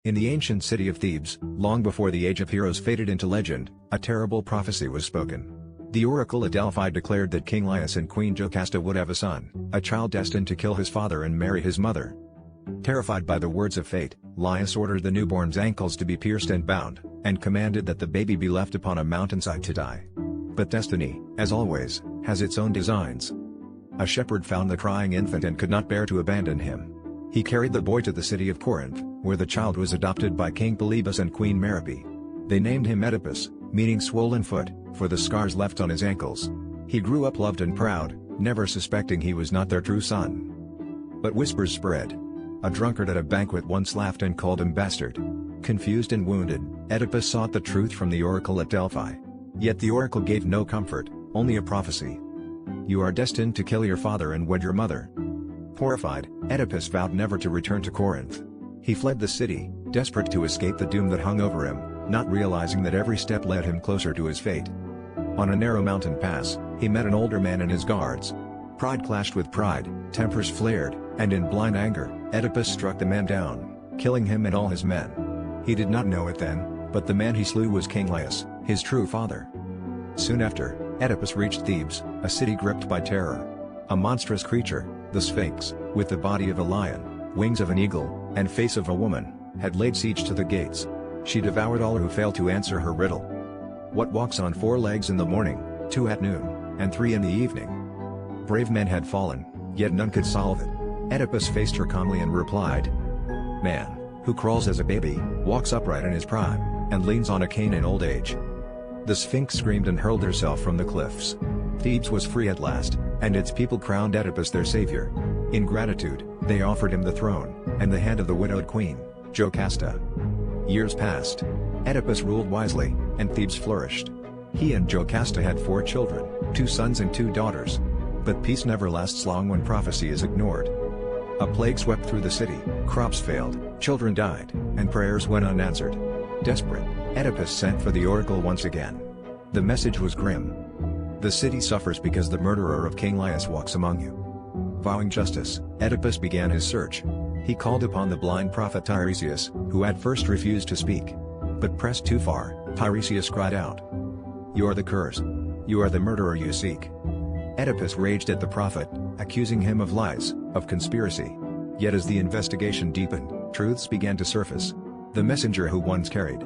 In the ancient city of Thebes, long before the age of heroes faded into legend, a terrible prophecy was spoken. The oracle at Delphi declared that King Laius and Queen Jocasta would have a son, a child destined to kill his father and marry his mother. Terrified by the words of fate, Laius ordered the newborn's ankles to be pierced and bound, and commanded that the baby be left upon a mountainside to die. But destiny, as always, has its own designs. A shepherd found the crying infant and could not bear to abandon him. He carried the boy to the city of Corinth, where the child was adopted by King Oedipus and Queen Merope. They named him Oedipus, meaning swollen foot, for the scars left on his ankles. He grew up loved and proud, never suspecting he was not their true son. But whispers spread. A drunkard at a banquet once laughed and called him bastard. Confused and wounded, Oedipus sought the truth from the oracle at Delphi. Yet the oracle gave no comfort, only a prophecy. You are destined to kill your father and wed your mother. Horrified, Oedipus vowed never to return to Corinth. He fled the city, desperate to escape the doom that hung over him, not realizing that every step led him closer to his fate. On a narrow mountain pass, he met an older man and his guards. Pride clashed with pride, tempers flared, and in blind anger, Oedipus struck the man down, killing him and all his men. He did not know it then, but the man he slew was King Laius, his true father. Soon after, Oedipus reached Thebes, a city gripped by terror. A monstrous creature, the Sphinx, with the body of a lion, wings of an eagle, and face of a woman, had laid siege to the gates. She devoured all who failed to answer her riddle. What walks on 4 legs in the morning, 2 at noon, and 3 in the evening? Brave men had fallen, yet none could solve it. Oedipus faced her calmly and replied, Man, who crawls as a baby, walks upright in his prime, and leans on a cane in old age. The Sphinx screamed and hurled herself from the cliffs. Thebes was free at last, and its people crowned Oedipus their savior. In gratitude, they offered him the throne, and the hand of the widowed queen, Jocasta. Years passed. Oedipus ruled wisely, and Thebes flourished. He and Jocasta had 4 children, 2 sons and 2 daughters. But peace never lasts long when prophecy is ignored. A plague swept through the city, crops failed, children died, and prayers went unanswered. Desperate, Oedipus sent for the oracle once again. The message was grim. The city suffers because the murderer of King Laius walks among you. Vowing justice, Oedipus began his search. He called upon the blind prophet Tiresias, who at first refused to speak. But pressed too far, Tiresias cried out, You are the curse. You are the murderer you seek. Oedipus raged at the prophet, accusing him of lies, of conspiracy. Yet as the investigation deepened, truths began to surface. The messenger who once carried